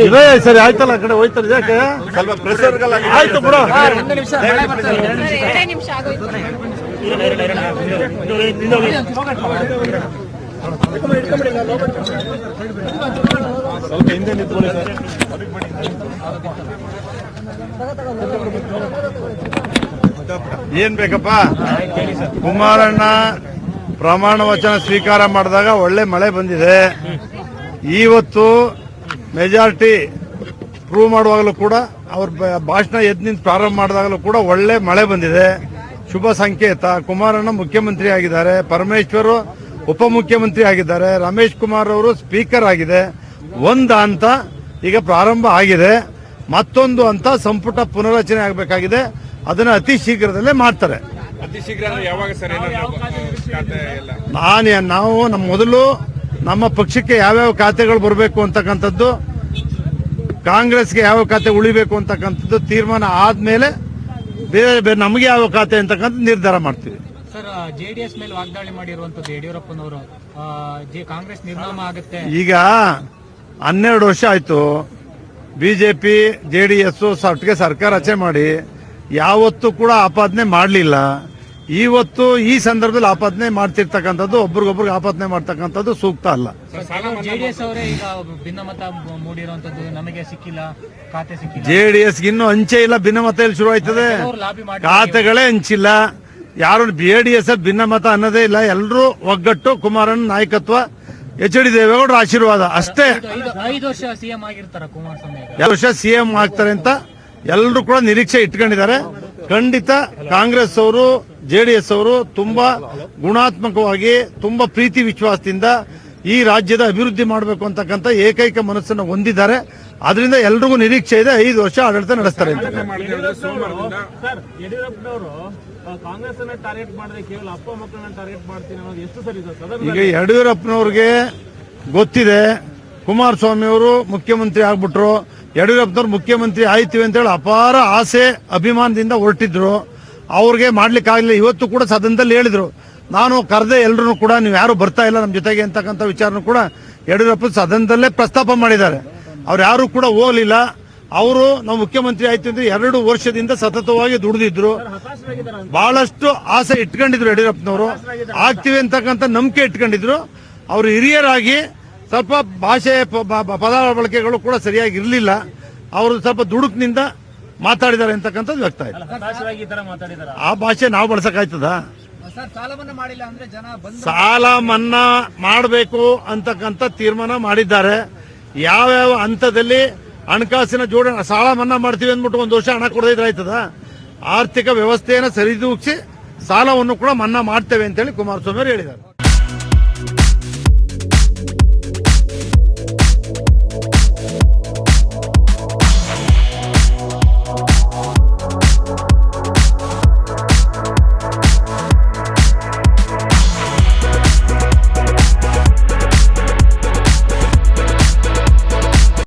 ಇದೇ ಸರಿ ಆಯ್ತಲ್ಲ, ಆ ಕಡೆ ಹೋಯ್ತಾರೆ ಯಾಕೆ ಸ್ವಲ್ಪ ಪ್ರೆಷರ್ ಆಯ್ತು ಬಿಡ. ಸ್ವಲ್ಪ ಹಿಂದೆ ನಿಂತ್ಕೊಳ್ಳಿ ಸರ್. ಏನ್ ಬೇಕಪ್ಪ? ಕುಮಾರಣ್ಣ ಪ್ರಮಾಣ ವಚನ ಸ್ವೀಕಾರ ಮಾಡಿದಾಗ ಒಳ್ಳೆ ಮಳೆ ಬಂದಿದೆ. ಇವತ್ತು ಮೆಜಾರಿಟಿ ಪ್ರೂವ್ ಮಾಡುವಾಗಲೂ ಕೂಡ ಅವ್ರ ಭಾಷಣ ಎದ್ದು ನಿಂತು ಪ್ರಾರಂಭ ಮಾಡಿದಾಗಲೂ ಕೂಡ ಒಳ್ಳೆ ಮಳೆ ಬಂದಿದೆ. ಶುಭ ಸಂಕೇತ. ಕುಮಾರಣ್ಣ ಮುಖ್ಯಮಂತ್ರಿ ಆಗಿದ್ದಾರೆ, ಪರಮೇಶ್ವರ್ ಉಪಮುಖ್ಯಮಂತ್ರಿ ಆಗಿದ್ದಾರೆ, ರಮೇಶ್ ಕುಮಾರ್ ಅವರು ಸ್ಪೀಕರ್ ಆಗಿದೆ. ಒಂದು ಹಂತ ಈಗ ಪ್ರಾರಂಭ ಆಗಿದೆ, ಮತ್ತೊಂದು ಹಂತ ಸಂಪುಟ ಪುನರಚನೆ ಆಗಬೇಕಾಗಿದೆ. ಅದನ್ನ ಅತಿ ಶೀಘ್ರದಲ್ಲೇ ಮಾಡ್ತಾರೆ. ಅತಿ ಶೀಘ್ರ ಯಾವಾಗ ಸರ್? ನಾವು ಮೊದಲು ನಮ್ಮ ಪಕ್ಷಕ್ಕೆ ಯಾವ್ಯಾವ ಖಾತೆಗಳು ಬರಬೇಕು ಅಂತಕ್ಕಂಥದ್ದು, ಕಾಂಗ್ರೆಸ್ಗೆ ಯಾವ ಖಾತೆ ಉಳಿಬೇಕು ಅಂತಕ್ಕಂಥದ್ದು ತೀರ್ಮಾನ ಆದ್ಮೇಲೆ ಬೇರೆ ನಮಗೆ ಯಾವ ಖಾತೆ ಅಂತಕ್ಕಂಥ ನಿರ್ಧಾರ ಮಾಡ್ತೀವಿ. ಸರ್, ಜೆಡಿಎಸ್ ಮೇಲೆ ವಾಗ್ದಾಳಿ ಮಾಡಿರುವಂತದ್ದು ಯಡಿಯೂರಪ್ಪನವರು, ಕಾಂಗ್ರೆಸ್ ನಿರ್ನಾಮ ಆಗುತ್ತೆ. ಈಗ 12 ವರ್ಷ ಆಯ್ತು ಬಿಜೆಪಿ ಜೆಡಿಎಸ್ ಒಟ್ಟಿಗೆ ಸರ್ಕಾರ ರಚನೆ ಮಾಡಿ ಯಾವತ್ತೂ ಕೂಡ ಆಪಾದನೆ ಮಾಡಲಿಲ್ಲ. ಇವತ್ತು ಈ ಸಂದರ್ಭದಲ್ಲಿ ಆಪಾದನೆ ಮಾಡ್ತಿರ್ತಕ್ಕಂಥದ್ದು, ಒಬ್ರಿಗೊಬ್ರಿಗೆ ಆಪಾದನೆ ಮಾಡ್ತಕ್ಕಂಥದ್ದು ಸೂಕ್ತ ಅಲ್ಲ. ಜೆಡಿಎಸ್ ಅವರೇ ಈಗ ಭಿನ್ನಮತ ಮೂಡಿರುವಂತದ್ದು, ನಮಗೆ ಸಿಕ್ಕಿಲ್ಲ, ಖಾತೆ ಸಿಕ್ಕಿಲ್ಲ. ಜೆಡಿಎಸ್ ಇನ್ನು ಹಂಚೆ ಇಲ್ಲ, ಭಿನ್ನಮತ ಎಲ್ಲಿ ಶುರು ಆಯ್ತದೆ? ಖಾತೆಗಳೇ ಹಂಚಿಲ್ಲ. ಯಾರು ಜೆಡಿಎಸ್ ಭಿನ್ನಮತ ಅನ್ನೋದೇ ಇಲ್ಲ. ಎಲ್ಲರೂ ಒಗ್ಗಟ್ಟು, ಕುಮಾರಣ್ಣ ನಾಯಕತ್ವ, ಎಚ್.ಡಿ. ದೇವೇಗೌಡರ ಆಶೀರ್ವಾದ ಅಷ್ಟೇ. 5 ವರ್ಷ ಸಿಎಂ ಆಗಿರ್ತಾರ ಕುಮಾರಸ್ವಾಮಿ, 2 ವರ್ಷ ಸಿಎಂ ಆಗ್ತಾರೆ ಅಂತ ಎಲ್ಲರೂ ಕೂಡ ನಿರೀಕ್ಷೆ ಇಟ್ಕೊಂಡಿದ್ದಾರೆ. ಖಂಡಿತ ಕಾಂಗ್ರೆಸ್ ಅವರು ಜೆಡಿಎಸ್ ಅವರು ತುಂಬಾ ಗುಣಾತ್ಮಕವಾಗಿ, ತುಂಬಾ ಪ್ರೀತಿ ವಿಶ್ವಾಸದಿಂದ ಈ ರಾಜ್ಯದ ಅಭಿವೃದ್ಧಿ ಮಾಡಬೇಕು ಅಂತಕ್ಕಂಥ ಏಕೈಕ ಮನಸ್ಸನ್ನು ಹೊಂದಿದ್ದಾರೆ. ಅದರಿಂದ ಎಲ್ರಿಗೂ ನಿರೀಕ್ಷೆ ಇದೆ, 5 ವರ್ಷ ಆಡಳಿತ ನಡೆಸ್ತಾರೆ ಅಂತ. ಯಡಿಯೂರಪ್ಪನವರು ಕಾಂಗ್ರೆಸ್ ಅನ್ನ ಟಾರ್ಗೆಟ್ ಮಾಡದೆ ಕೇವಲ ಅಪ್ಪ ಮಕ್ಕಳನ್ನ ಟಾರ್ಗೆಟ್ ಮಾಡ್ತೀನಿ ಅನ್ನೋದು ಎಷ್ಟು ಸರಿ ಸರ್? ಈಗ ಯಡಿಯೂರಪ್ಪನವ್ರಿಗೆ ಗೊತ್ತಿದೆ, ಕುಮಾರಸ್ವಾಮಿ ಅವರು ಮುಖ್ಯಮಂತ್ರಿ ಆಗ್ಬಿಟ್ರು, ಯಡಿಯೂರಪ್ಪನವ್ರು ಮುಖ್ಯಮಂತ್ರಿ ಆಯ್ತೀವಿ ಅಂತೇಳಿ ಅಪಾರ ಆಸೆ ಅಭಿಮಾನದಿಂದ ಹೊರಟಿದ್ರು. ಅವ್ರಿಗೆ ಮಾಡ್ಲಿಕ್ಕೆ ಆಗಲಿಲ್ಲ. ಇವತ್ತು ಕೂಡ ಸದನದಲ್ಲಿ ಹೇಳಿದ್ರು, ನಾನು ಕರೆದೆ ಎಲ್ಲರೂ ಕೂಡ, ನೀವು ಯಾರು ಬರ್ತಾ ಇಲ್ಲ ನಮ್ಮ ಜೊತೆಗೆ ಅಂತಕ್ಕಂಥ ವಿಚಾರನೂ ಕೂಡ ಯಡಿಯೂರಪ್ಪ ಸದನದಲ್ಲೇ ಪ್ರಸ್ತಾಪ ಮಾಡಿದ್ದಾರೆ. ಅವ್ರು ಯಾರು ಕೂಡ ಹೋಗಲಿಲ್ಲ. ಅವರು ನಾವು ಮುಖ್ಯಮಂತ್ರಿ ಆಯ್ತು ಅಂದ್ರೆ 2 ವರ್ಷದಿಂದ ಸತತವಾಗಿ ದುಡಿದಿದ್ರು, ಬಹಳಷ್ಟು ಆಸೆ ಇಟ್ಕೊಂಡಿದ್ರು ಯಡಿಯೂರಪ್ಪನವರು. ಆಗ್ತೀವಿ ಅಂತಕ್ಕಂಥ ನಂಬಿಕೆ ಇಟ್ಕೊಂಡಿದ್ರು. ಅವರು ಹಿರಿಯರಾಗಿ ಸ್ವಲ್ಪ ಭಾಷೆ ಪದ ಬಳಕೆಗಳು ಕೂಡ ಸರಿಯಾಗಿ ಇರಲಿಲ್ಲ. ಅವರು ಸ್ವಲ್ಪ ದುಡುಕ್ನಿಂದ ಮಾತಾಡಿದ್ದಾರೆ ಅಂತಕ್ಕಂಥದ್ದು ವ್ಯಕ್ತ ಆಯ್ತು. ಆ ಭಾಷೆ ನಾವು ಬಳಸಕ್ಕಾಯ್ತದ? ಸಾಲ ಮನ್ನಾ ಮಾಡಬೇಕು ಅಂತಕ್ಕಂಥ ತೀರ್ಮಾನ ಮಾಡಿದ್ದಾರೆ. ಯಾವ್ಯಾವ ಹಂತದಲ್ಲಿ ಹಣಕಾಸಿನ ಜೋಡಣೆ, ಸಾಲ ಮನ್ನಾ ಮಾಡ್ತೀವಿ ಅಂದ್ಬಿಟ್ಟು 1 ವರ್ಷ ಹಣ ಕೊಡದಿದ್ರೆ ಆಯ್ತದ? ಆರ್ಥಿಕ ವ್ಯವಸ್ಥೆಯನ್ನು ಸರಿದೂಗಿಸಿ ಸಾಲವನ್ನು ಕೂಡ ಮನ್ನಾ ಮಾಡ್ತೇವೆ ಅಂತೇಳಿ ಕುಮಾರಸ್ವಾಮಿ ಅವರು ಹೇಳಿದ್ದಾರೆ.